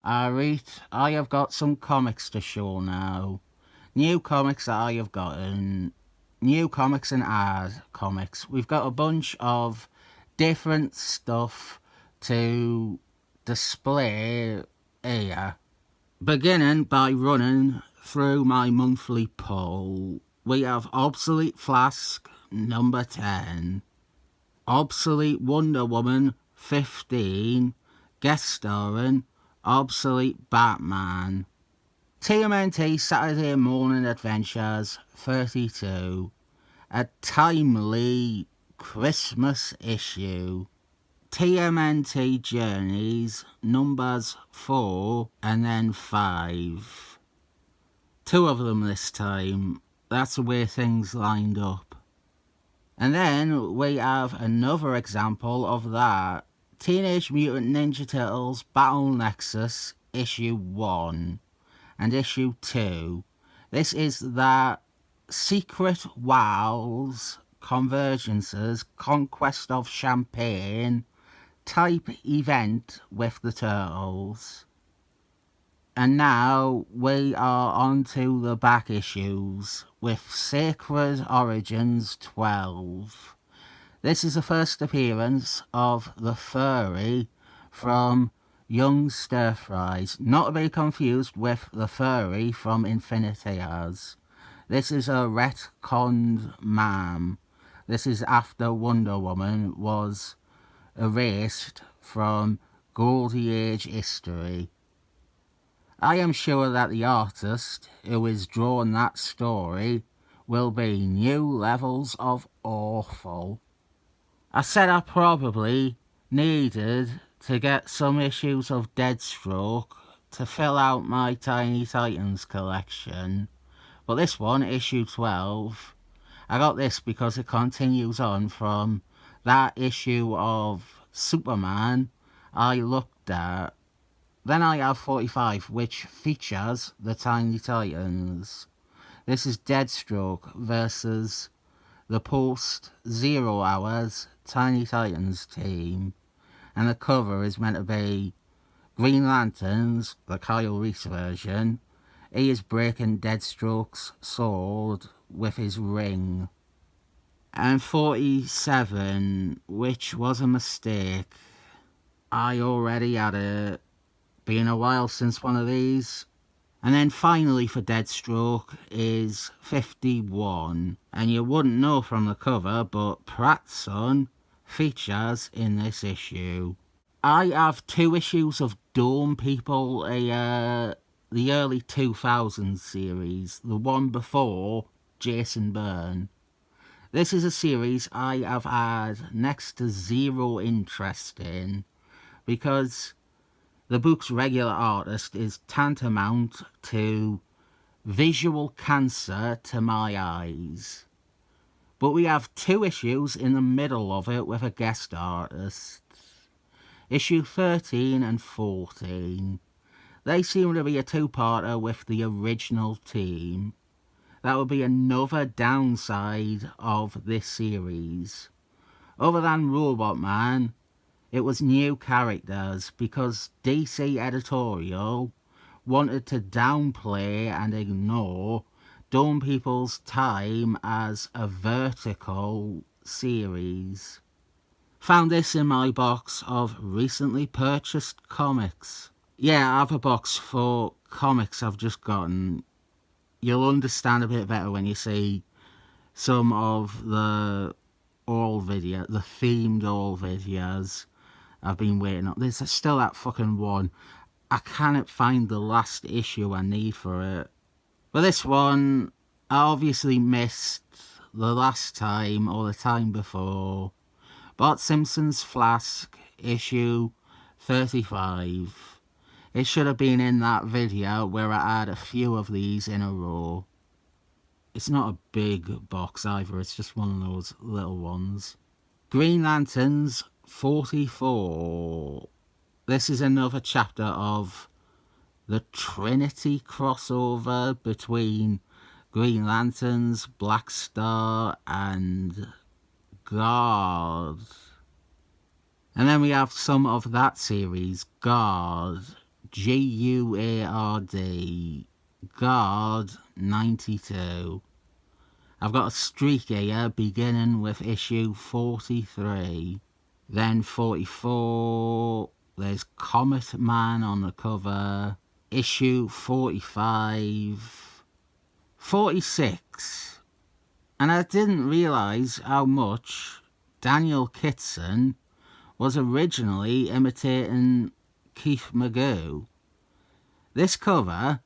Alright, I have got some comics to show now. New comics that I have gotten. New comics and art comics. We've got a bunch of different stuff to display here. Beginning by running through my monthly poll, we have Obsolete Flask number 10, Obsolete Wonder Woman 15, guest starring Obsolete Batman. TMNT Saturday Morning Adventures 32, a timely Christmas issue. TMNT Journeys numbers 4 and then 5. Two of them this time. That's the way things lined up. And then we have another example of that. Teenage Mutant Ninja Turtles Battle Nexus issue 1 and issue 2. This is that Secret Wilds Convergences Conquest of Champagne type event with the Turtles. And now we are on to the back issues with Sacred Origins 12. This is the first appearance of the furry from Young Stir Fries, not to be confused with the furry from Infinity As. This is a retconned ma'am. This is after Wonder Woman was erased from Goldie Age history. I am sure that the artist who has drawn that story will be new levels of awful. I said I probably needed to get some issues of Deathstroke to fill out my Tiny Titans collection, but this one, issue 12, I got this because it continues on from that issue of Superman I looked at. Then I have 45, which features the Tiny Titans. This is Deathstroke versus the post-Zero Hours Tiny Titans team. And the cover is meant to be Green Lanterns, the Kyle Reese version. He is breaking Deathstroke's sword with his ring. And 47, which was a mistake. I already had it. Been a while since one of these. And then finally for Deathstroke is 51. And you wouldn't know from the cover, but Pratt's son features in this issue. I have 2 issues of Dawn People, the early 2000s series, the one before Jason Byrne. This is a series I have had next to zero interest in because the book's regular artist is tantamount to visual cancer to my eyes. But we have 2 issues in the middle of it with a guest artist. Issue 13 and 14. They seem to be a 2-parter with the original team. That would be another downside of this series. Other than Robot Man, it was new characters because DC editorial wanted to downplay and ignore Dawn People's time as a vertical series. Found this in my box of recently purchased comics. Yeah, I have a box for comics I've just gotten. You'll understand a bit better when you see some of the themed all videos I've been waiting on. There's still that fucking one. I cannot find the last issue I need for it. But this one, I obviously missed the last time or the time before. Bart Simpson's Flask, issue 35. It should have been in that video where I had a few of these in a row. It's not a big box either, it's just one of those little ones. Green Lanterns 44. This is another chapter of the Trinity crossover between Green Lanterns, Black Star, and God. And then we have some of that series, God, G-U-A-R-D, Guard 92. I've got a streak here beginning with issue 43. Then 44, there's Comet Man on the cover. Issue 45. 46. And I didn't realise how much Daniel Kitson was originally imitating Keith Magoo. This cover,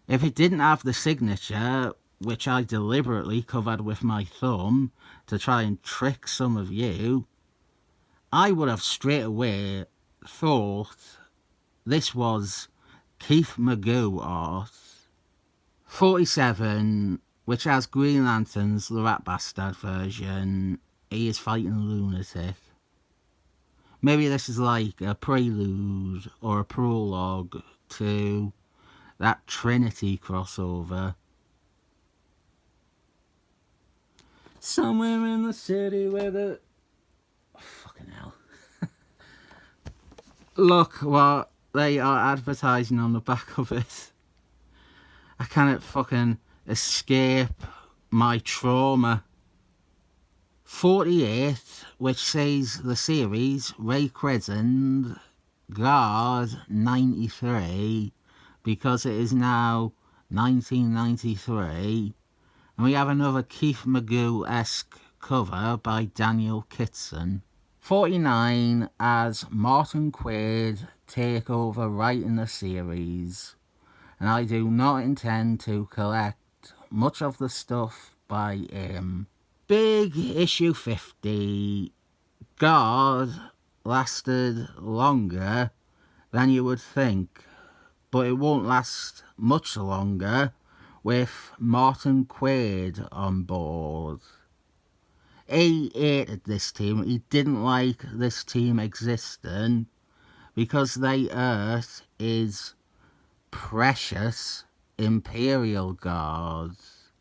if it didn't have the signature, which I deliberately covered with my thumb to try and trick some of you, I would have straight away thought this was Keith Magoo art. 47, which has Green Lantern's The Rat Bastard version. He is fighting a lunatic. Maybe this is like a prelude or a prologue to that Trinity crossover. Somewhere in the city where the... Oh, fucking hell. Look what they are advertising on the back of it. I cannot fucking escape my trauma. 48, which says the series Ray Crescent Guard 93, because it is now 1993, and we have another Keith Magoo-esque cover by Daniel Kitson. 49 as Martin Quaid take over writing the series, and I do not intend to collect much of the stuff by him. Big issue 50. Guard lasted longer than you would think, but it won't last much longer with Martin Quaid on board. He hated this team. He didn't like this team existing because they hurt his precious Imperial Guards.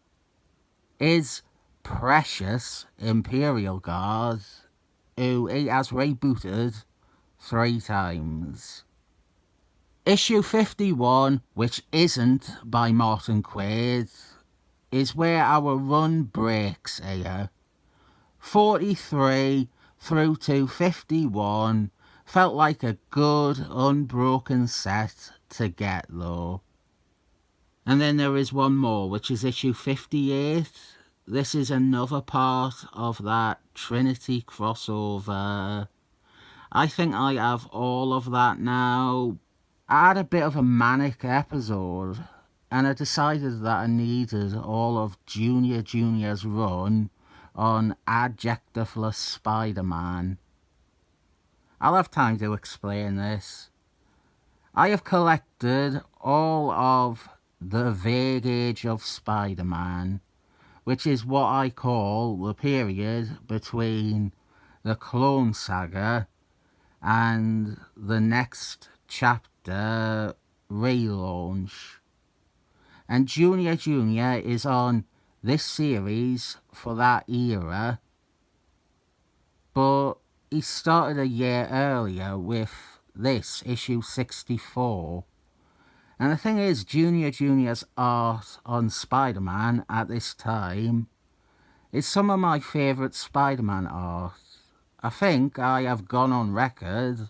His precious Imperial Guards, who he has rebooted 3 times. Issue 51, which isn't by Martin Quaid, is where our run breaks here. 43 through to 51 felt like a good unbroken set to get though. And then there is one more, which is issue 58. This is another part of that Trinity crossover. I think I have all of that now. I had a bit of a manic episode, and I decided that I needed all of Junior Junior's run on Adjectiveless Spider-Man. I'll have time to explain this. I have collected all of the Vague Age of Spider-Man, which is what I call the period between the Clone Saga and the next chapter relaunch. And Junior Junior is on this series for that era, but he started a year earlier with this, issue 64. And the thing is, Junior Junior's art on Spider-Man at this time is some of my favourite Spider-Man art. I think I have gone on record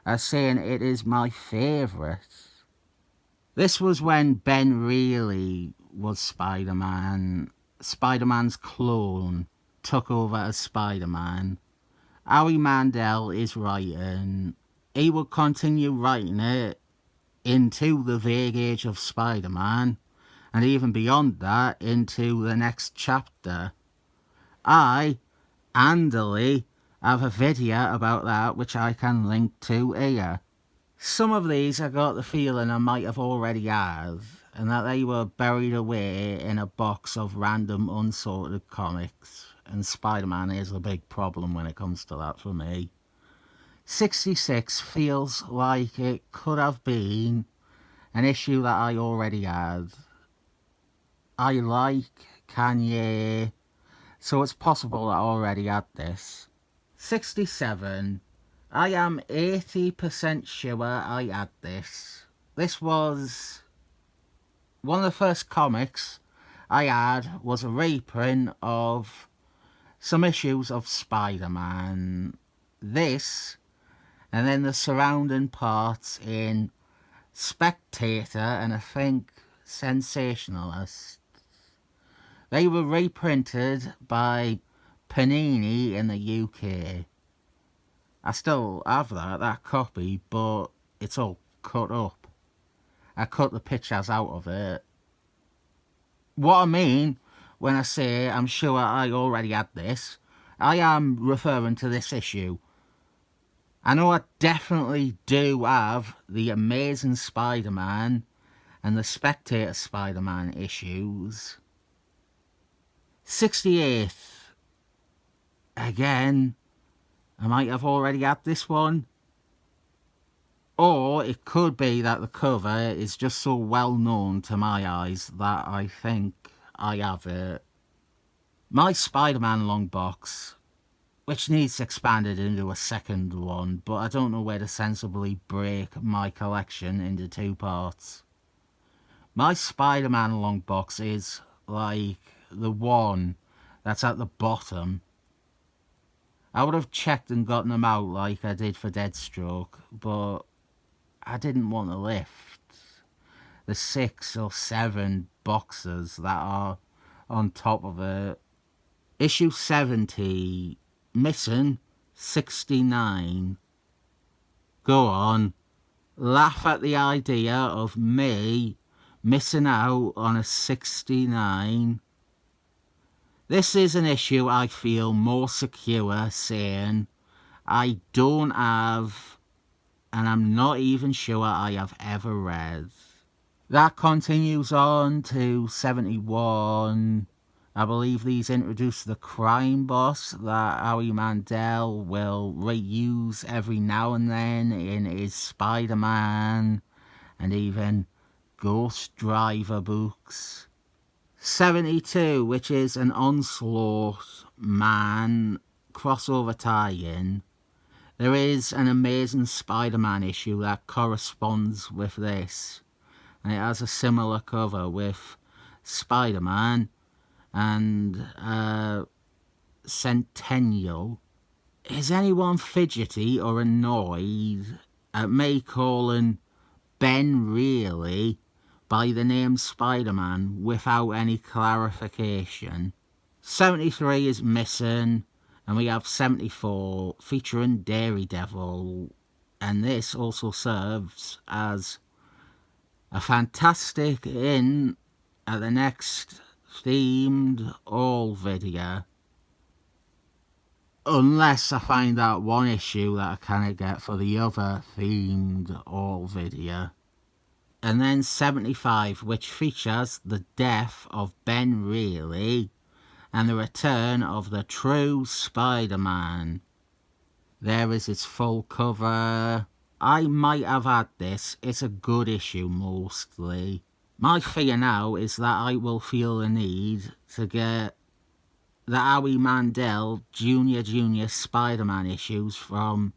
as saying it is my favourite. This was when Ben Reilly was Spider-Man. Spider-Man's clone took over as Spider-Man. Howie Mandel is writing. He would continue writing it into the Vague Age of Spider-Man, and even beyond that, into the next chapter. I, Andally, have a video about that which I can link to here. Some of these I got the feeling I might have already had, and that they were buried away in a box of random unsorted comics, and Spider-Man is a big problem when it comes to that for me. 66 feels like it could have been an issue that I already had. I like Kanye, so it's possible I already had this. 67, I am 80% sure I had this. This was one of the first comics I had, was a reprint of some issues of Spider-Man. This, and then the surrounding parts in Spectator and I think Sensationalist. They were reprinted by Panini in the UK. I still have that copy, but it's all cut up. I cut the pictures out of it. What I mean when I say I'm sure I already had this, I am referring to this issue. I know I definitely do have the Amazing Spider-Man and the Spectator Spider-Man issues. 68th. Again, I might have already had this one. Or it could be that the cover is just so well known to my eyes that I think I have it. My Spider-Man long box, which needs expanded into a second one, but I don't know where to sensibly break my collection into two parts. My Spider-Man long box is like the one that's at the bottom. I would have checked and gotten them out like I did for Deathstroke, but I didn't want to lift the 6 or 7 boxes that are on top of it. Issue 70, missing 69. Go on, laugh at the idea of me missing out on a 69. This is an issue I feel more secure saying I don't have, and I'm not even sure I have ever read. That continues on to 71. I believe these introduce the crime boss that Howie Mandel will reuse every now and then in his Spider-Man and even Ghost Driver books. 72, which is an Onslaught Man crossover tie-in. There is an Amazing Spider-Man issue that corresponds with this, and it has a similar cover with Spider-Man and Centennial. Is anyone fidgety or annoyed at me calling Ben really by the name Spider-Man without any clarification? 73 is missing, and we have 74 featuring Dairy Devil, and this also serves as a fantastic in at the next themed all video. Unless I find out one issue that I cannot get for the other themed all video. And then 75, which features the death of Ben Reilly and the return of the true Spider-Man. There is its full cover. I might have had this. It's a good issue mostly. My fear now is that I will feel the need to get the Howie Mandel Junior Spider-Man issues from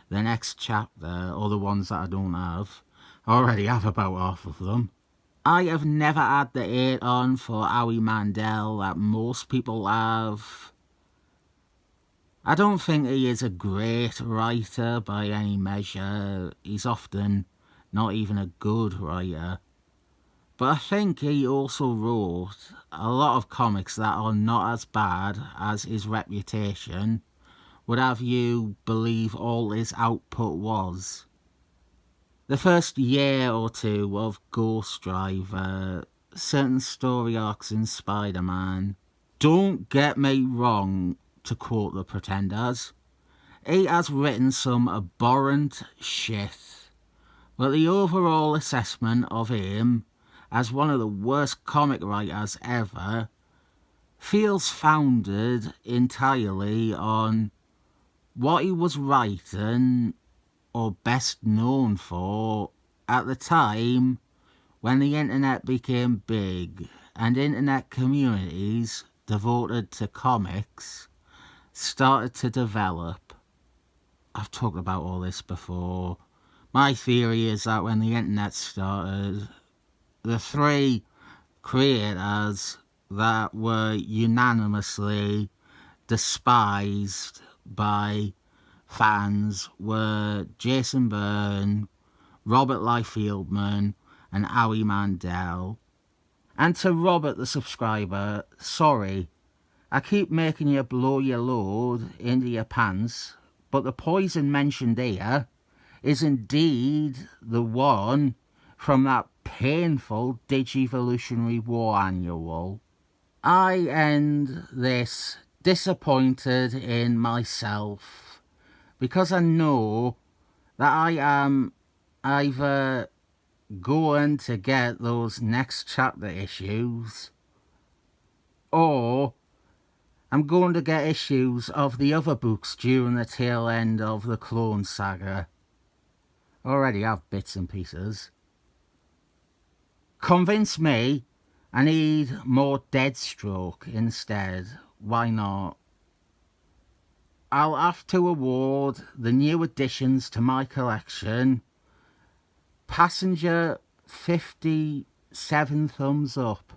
the next chapter, or the ones that I don't have. I already have about half of them. I have never had the 8 on for Howie Mandel that most people have. I don't think he is a great writer by any measure. He's often not even a good writer. But I think he also wrote a lot of comics that are not as bad as his reputation would have you believe all his output was. The first year or two of Ghost Driver, certain story arcs in Spider-Man. Don't get me wrong, to quote the Pretenders, he has written some abhorrent shit, but the overall assessment of him as one of the worst comic writers ever feels founded entirely on what he was writing or best known for at the time when the internet became big and internet communities devoted to comics started to develop. I've talked about all this before. My theory is that when the internet started, the three creators that were unanimously despised by fans were Jason Byrne, Robert Liefeldman, and Howie Mandel. And to Robert the subscriber, sorry, I keep making you blow your load into your pants, but the poison mentioned here is indeed the one from that painful Digivolutionary War annual. I end this disappointed in myself because I know that I am either going to get those next chapter issues or I'm going to get issues of the other books during the tail end of the Clone Saga. I already have bits and pieces. Convince me I need more Deathstroke instead. Why not? I'll have to award the new additions to my collection Passenger 57 thumbs up.